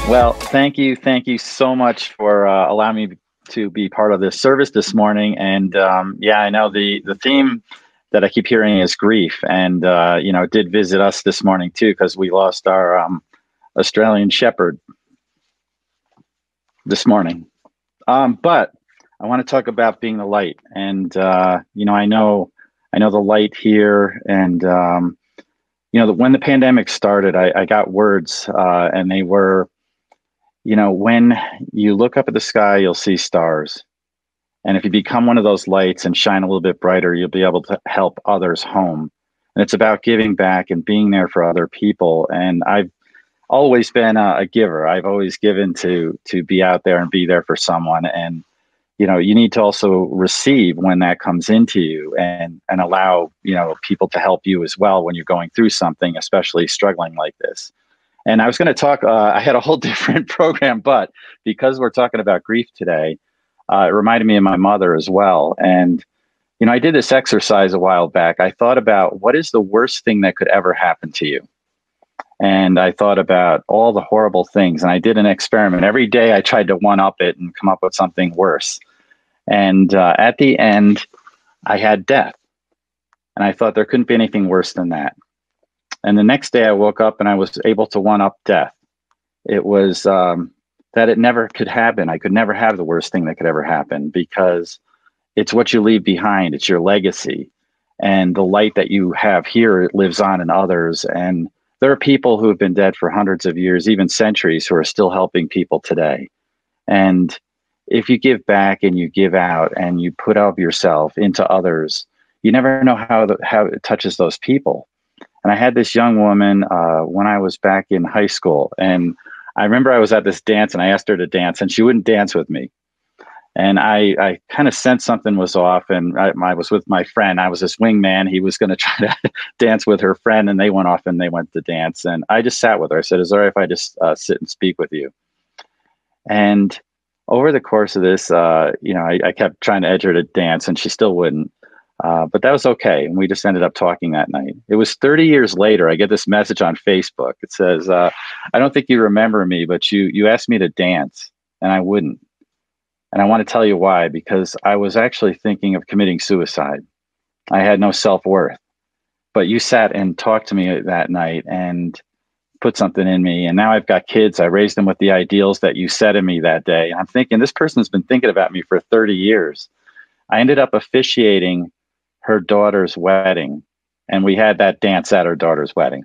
Well, thank you so much for allowing me to be part of this service this morning. And yeah, I know the theme that I keep hearing is grief, and you know, it did visit us this morning too because we lost our Australian Shepherd this morning. But I want to talk about being the light, and you know, I know the light here, and you know, when the pandemic started, I got words, and they were, you know, when you look up at the sky, you'll see stars. And if you become one of those lights and shine a little bit brighter, you'll be able to help others home. And it's about giving back and being there for other people. And I've always been a giver. I've always given to be out there and be there for someone. And you know, you need to also receive when that comes into you, and allow, you know, people to help you as well when you're going through something, especially struggling like this. And I was going to talk, I had a whole different program, but because we're talking about grief today, it reminded me of my mother as well. And, you know, I did this exercise a while back. I thought about what is the worst thing that could ever happen to you? And I thought about all the horrible things. And I did an experiment. Every day I tried to one up it and come up with something worse. And at the end, I had death. And I thought there couldn't be anything worse than that. And the next day I woke up and I was able to one up death. It was that it never could happen. I could never have the worst thing that could ever happen, because it's what you leave behind. It's your legacy. And the light that you have here, it lives on in others. And there are people who have been dead for hundreds of years, even centuries, who are still helping people today. And if you give back and you give out and you put of yourself into others, you never know how it touches those people. And I had this young woman when I was back in high school. And I remember I was at this dance and I asked her to dance and she wouldn't dance with me. And I kind of sensed something was off. And I was with my friend. I was this wingman. He was going to try to dance with her friend, and they went off and they went to dance. And I just sat with her. I said, "Is it all right if I just sit and speak with you?" And over the course of this, you know, I kept trying to edge her to dance, and she still wouldn't. But that was okay. And we just ended up talking that night. It was 30 years later. I get this message on Facebook. It says, "I don't think you remember me, but you asked me to dance and I wouldn't. And I want to tell you why, because I was actually thinking of committing suicide. I had no self-worth, but you sat and talked to me that night and put something in me. And now I've got kids. I raised them with the ideals that you said in me that day. And I'm thinking, this person's been thinking about me for 30 years. I ended up officiating her daughter's wedding, and we had that dance at her daughter's wedding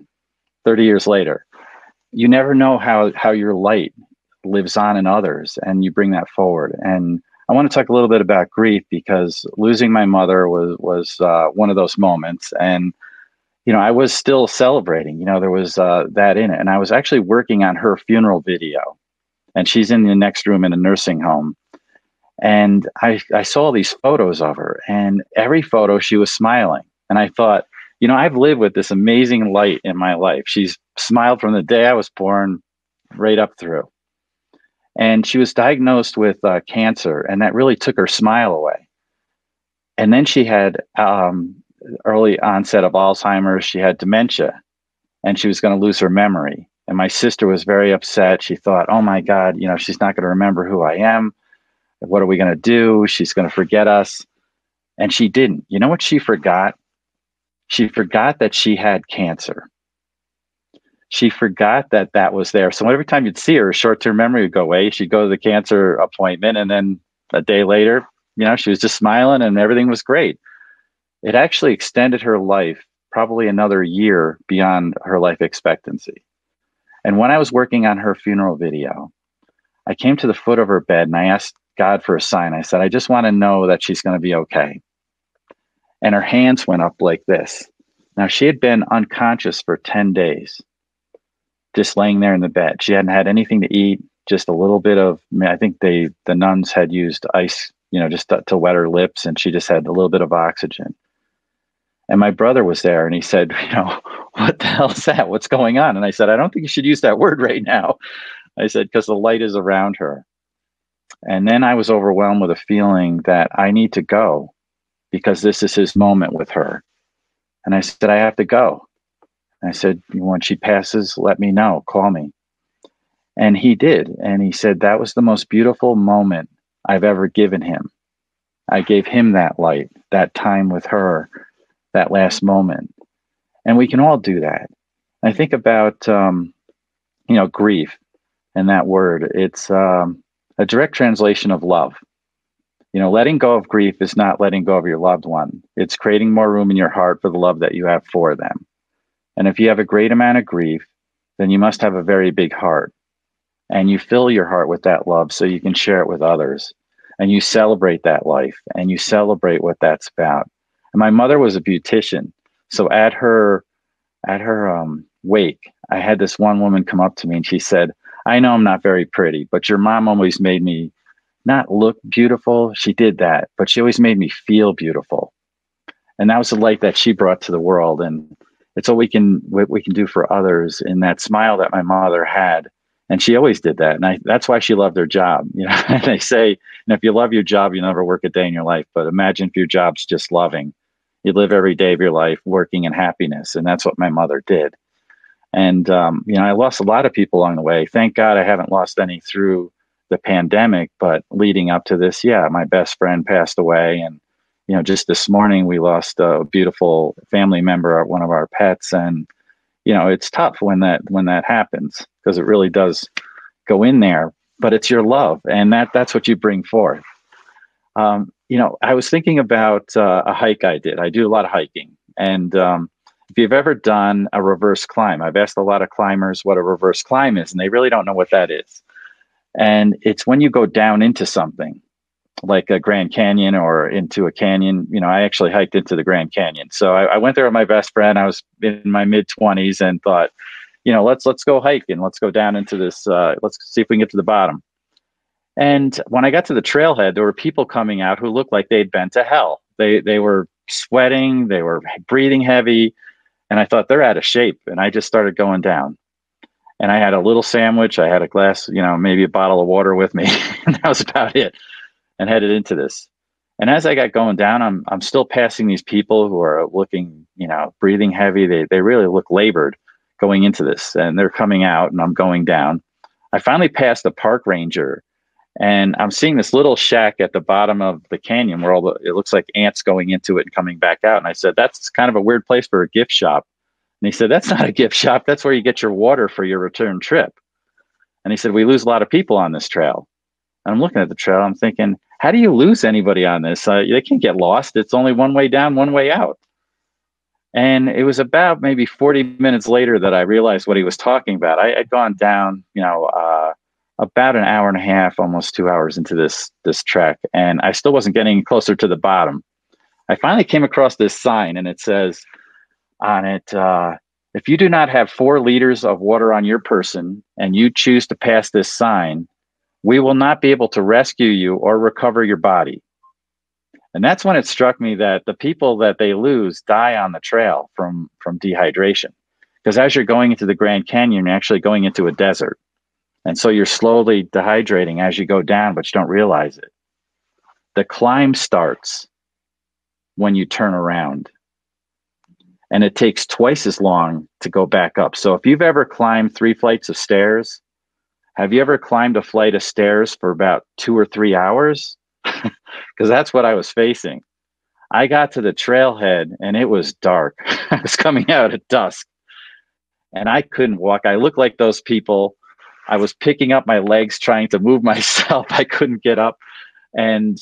30 years later. You never know how your light lives on in others, and you bring that forward. And I want to talk a little bit about grief, because losing my mother was one of those moments. And you know, I was still celebrating. You know, there was that in it, and I was actually working on her funeral video. And she's in the next room in a nursing home. And I saw these photos of her, and every photo she was smiling. And I thought, you know, I've lived with this amazing light in my life. She's smiled from the day I was born right up through. And she was diagnosed with cancer, and that really took her smile away. And then she had early onset of Alzheimer's. She had dementia, and she was going to lose her memory. And my sister was very upset. She thought, oh my God, you know, she's not going to remember who I am. What are we going to do? She's going to forget us. And she didn't. You know what she forgot? She forgot that she had cancer. She forgot that that was there. So every time you'd see her, short-term memory would go away. She'd go to the cancer appointment, and then a day later, you know, she was just smiling and everything was great. It actually extended her life probably another year beyond her life expectancy. And when I was working on her funeral video, I came to the foot of her bed and I asked God for a sign. I said, I just want to know that she's going to be okay. And her hands went up like this. Now, she had been unconscious for 10 days, just laying there in the bed. She hadn't had anything to eat, just a little bit of, I think the nuns had used ice, you know, just to wet her lips, and she just had a little bit of oxygen. And my brother was there, and he said, you know, what the hell is that? What's going on? And I said, I don't think you should use that word right now. I said, because the light is around her. And then I was overwhelmed with a feeling that I need to go, because this is his moment with her. And I said, I have to go. And I said, when she passes, let me know, call me. And he did. And he said, that was the most beautiful moment I've ever given him. I gave him that light, that time with her, that last moment. And we can all do that. I think about, grief and that word. It's a direct translation of love. Letting go of grief is not letting go of your loved one. It's creating more room in your heart for the love that you have for them. And if you have a great amount of grief, then you must have a very big heart. And you fill your heart with that love so you can share it with others. And you celebrate that life and you celebrate what that's about. And my mother was a beautician. So at her wake, I had this one woman come up to me and she said, I know I'm not very pretty, but your mom always made me not look beautiful. She did that, but she always made me feel beautiful. And that was the light that she brought to the world. And it's what we can do for others in that smile that my mother had. And she always did that. And that's why she loved her job. They say, if you love your job, you never work a day in your life. But imagine if your job's just loving. You live every day of your life working in happiness. And that's what my mother did. And, I lost a lot of people along the way. Thank God I haven't lost any through the pandemic, but leading up to this, my best friend passed away. And, just this morning we lost a beautiful family member of one of our pets. And, it's tough when that happens, because it really does go in there, but it's your love. And that's what you bring forth. I was thinking about a hike I did. I do a lot of hiking. And if you've ever done a reverse climb, I've asked a lot of climbers what a reverse climb is, and they really don't know what that is. And it's when you go down into something like a Grand Canyon or into a canyon. I actually hiked into the Grand Canyon. So I went there with my best friend. I was in my mid-20s and thought, let's go hike and let's go down into this. Let's see if we can get to the bottom. And when I got to the trailhead, there were people coming out who looked like they'd been to hell. They were sweating, they were breathing heavy. And I thought, they're out of shape. And I just started going down. And I had a little sandwich. I had a glass, maybe a bottle of water with me. And that was about it. And headed into this. And as I got going down, I'm still passing these people who are looking, breathing heavy. They really look labored going into this. And they're coming out and I'm going down. I finally passed a park ranger. And I'm seeing this little shack at the bottom of the canyon where it looks like ants going into it and coming back out. And I said, that's kind of a weird place for a gift shop. And he said, that's not a gift shop. That's where you get your water for your return trip. And he said, we lose a lot of people on this trail. And I'm looking at the trail. I'm thinking, how do you lose anybody on this? They can't get lost. It's only one way down, one way out. And it was about maybe 40 minutes later that I realized what he was talking about. I'd gone down, about an hour and a half, almost 2 hours into this trek, and I still wasn't getting closer to the bottom. I finally came across this sign, and it says on it, if you do not have 4 liters of water on your person and you choose to pass this sign, we will not be able to rescue you or recover your body. And that's when it struck me that the people that they lose die on the trail from dehydration. Because as you're going into the Grand Canyon, you're actually going into a desert. And so you're slowly dehydrating as you go down, but you don't realize it. The climb starts when you turn around. And it takes twice as long to go back up. So if you've ever climbed 3 flights of stairs, have you ever climbed a flight of stairs for about 2 or 3 hours? Because that's what I was facing. I got to the trailhead and it was dark. I was coming out at dusk and I couldn't walk. I looked like those people. I was picking up my legs, trying to move myself. I couldn't get up. And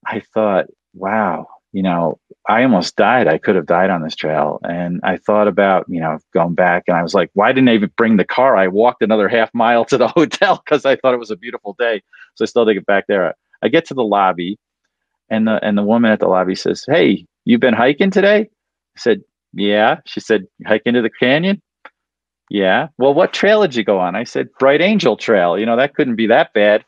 I thought, wow, I almost died. I could have died on this trail. And I thought about, going back, and I was like, why didn't I even bring the car? I walked another half mile to the hotel because I thought it was a beautiful day. So I still had to get back there. I get to the lobby and the woman at the lobby says, hey, you been hiking today? I said, yeah. She said, hiking to the canyon? Yeah. Well, what trail did you go on? I said, Bright Angel Trail. That couldn't be that bad.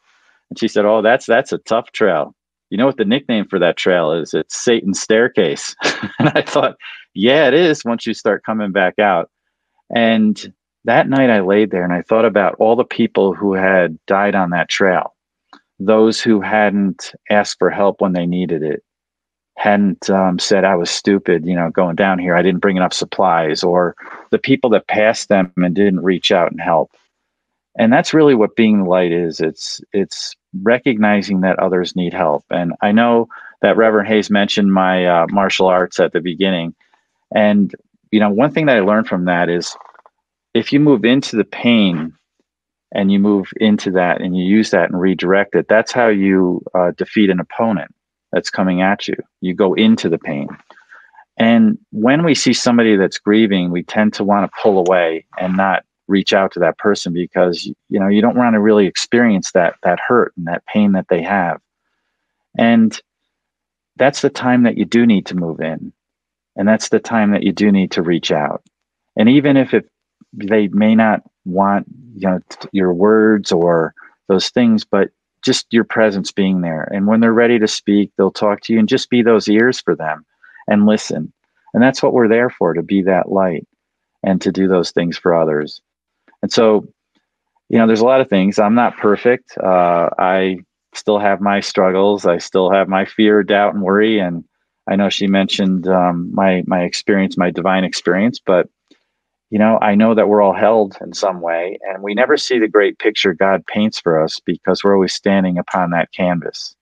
And she said, oh, that's a tough trail. You know what the nickname for that trail is? It's Satan's Staircase. And I thought, yeah, it is once you start coming back out. And that night I laid there and I thought about all the people who had died on that trail. Those who hadn't asked for help when they needed it, hadn't said I was stupid, going down here. I didn't bring enough supplies, or the people that passed them and didn't reach out and help. And that's really what being the light is. It's recognizing that others need help. And I know that Reverend Hayes mentioned my martial arts at the beginning. And, one thing that I learned from that is if you move into the pain and you move into that and you use that and redirect it, that's how you defeat an opponent that's coming at you. You go into the pain. And when we see somebody that's grieving, we tend to want to pull away and not reach out to that person because, you don't want to really experience that hurt and that pain that they have. And that's the time that you do need to move in. And that's the time that you do need to reach out. And even if they may not want, your words or those things, but just your presence being there. And when they're ready to speak, they'll talk to you, and just be those ears for them and listen. And that's what we're there for, to be that light and to do those things for others. And so, there's a lot of things. I'm not perfect. I still have my struggles. I still have my fear, doubt, and worry. And I know she mentioned my experience, my divine experience, but I know that we're all held in some way, and we never see the great picture God paints for us because we're always standing upon that canvas.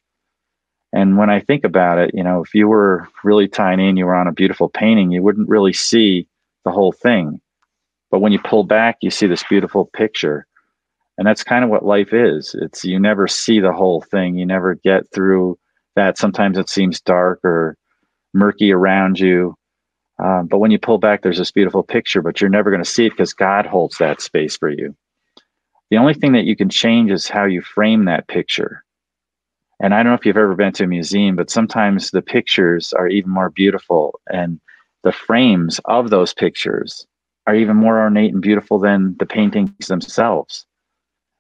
And when I think about it, if you were really tiny and you were on a beautiful painting, you wouldn't really see the whole thing. But when you pull back, you see this beautiful picture. And that's kind of what life is. It's, you never see the whole thing. You never get through that. Sometimes it seems dark or murky around you. But when you pull back, there's this beautiful picture, but you're never going to see it because God holds that space for you. The only thing that you can change is how you frame that picture. And I don't know if you've ever been to a museum, but sometimes the pictures are even more beautiful, and the frames of those pictures are even more ornate and beautiful than the paintings themselves.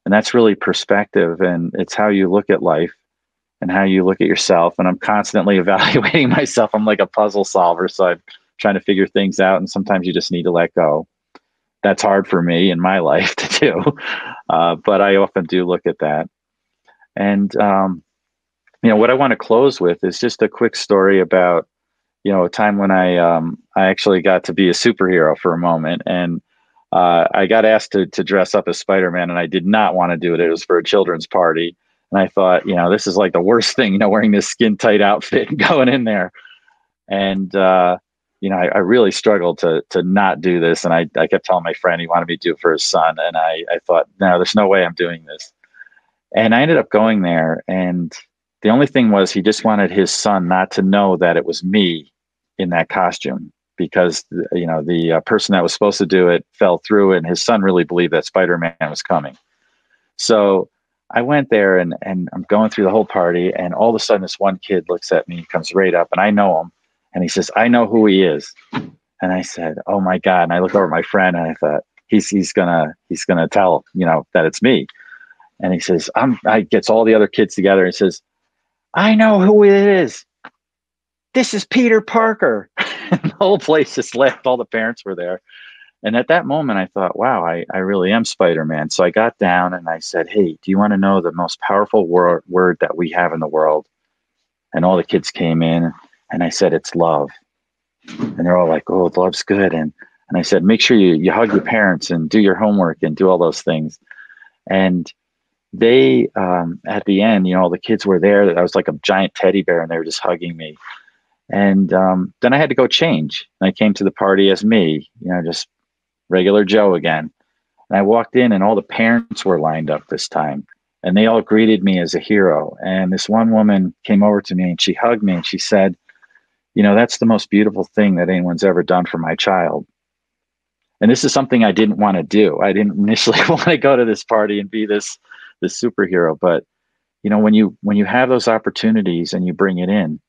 And that's really perspective, and it's how you look at life and how you look at yourself. And I'm constantly evaluating myself. I'm like a puzzle solver, so I'm trying to figure things out, and sometimes you just need to let go. That's hard for me in my life to do, but I often do look at that. And what I want to close with is just a quick story about a time when I actually got to be a superhero for a moment, and I got asked to dress up as Spider-Man, and I did not want to do it. It was for a children's party, and I thought, this is like the worst thing, wearing this skin tight outfit and going in there, and I really struggled to not do this. And I kept telling my friend he wanted me to do it for his son. And I thought, no, there's no way I'm doing this. And I ended up going there. And the only thing was, he just wanted his son not to know that it was me in that costume, because, the person that was supposed to do it fell through, and his son really believed that Spider-Man was coming. So I went there, and I'm going through the whole party. And all of a sudden, this one kid looks at me, comes right up, and I know him. And he says, "I know who he is." And I said, "Oh my God." And I looked over at my friend, and I thought, he's gonna tell, that it's me. And he says, I gets all the other kids together and says, "I know who it is. This is Peter Parker." And the whole place just laughed. All the parents were there. And at that moment, I thought, wow, I really am Spider-Man. So I got down and I said, "Hey, do you want to know the most powerful word that we have in the world?" And all the kids came in. And I said, "It's love." And they're all like, "Oh, love's good." And I said, "Make sure you hug your parents and do your homework and do all those things." And they, at the end, all the kids were there. I was like a giant teddy bear, and they were just hugging me. And then I had to go change. And I came to the party as me, just regular Joe again. And I walked in, and all the parents were lined up this time. And they all greeted me as a hero. And this one woman came over to me, and she hugged me, and she said, "That's the most beautiful thing that anyone's ever done for my child." And this is something I didn't want to do. I didn't initially want to go to this party and be this superhero. But, when you have those opportunities and you bring it in,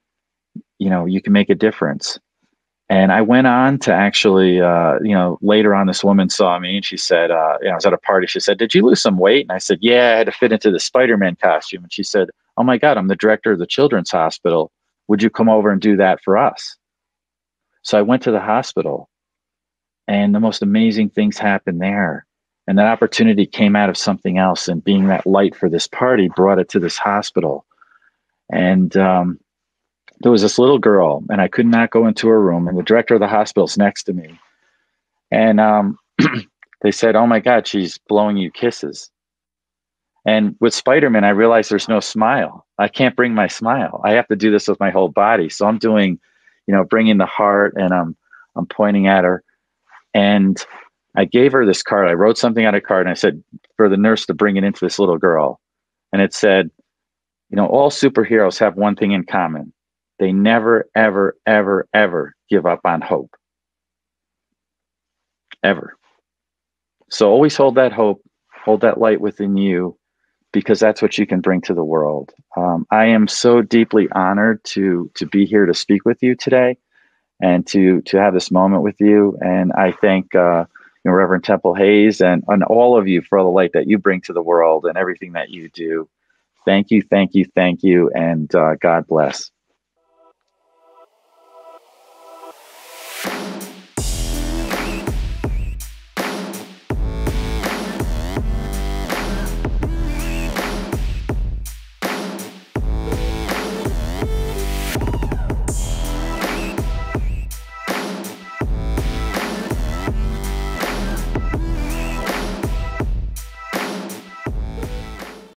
you can make a difference. And I went on to actually, later on, this woman saw me, and she said, I was at a party. She said, "Did you lose some weight?" And I said, "Yeah, I had to fit into the Spider-Man costume." And she said, "Oh my God, I'm the director of the children's hospital. Would you come over and do that for us?" So I went to the hospital, and the most amazing things happened there. And that opportunity came out of something else, and being that light for this party brought it to this hospital. And there was this little girl, and I could not go into her room, and the director of the hospital's next to me. And they said, "Oh my God, she's blowing you kisses." And with Spider-Man, I realized there's no smile. I can't bring my smile. I have to do this with my whole body. So I'm doing, bringing the heart, and I'm pointing at her. And I gave her this card. I wrote something on a card, and I said for the nurse to bring it into this little girl. And it said, all superheroes have one thing in common. They never, ever, ever, ever give up on hope. Ever. So always hold that hope, hold that light within you, because that's what you can bring to the world. I am so deeply honored to be here to speak with you today, and to have this moment with you. And I thank Reverend Temple Hayes and all of you for all the light that you bring to the world and everything that you do. Thank you, thank you, thank you, and God bless.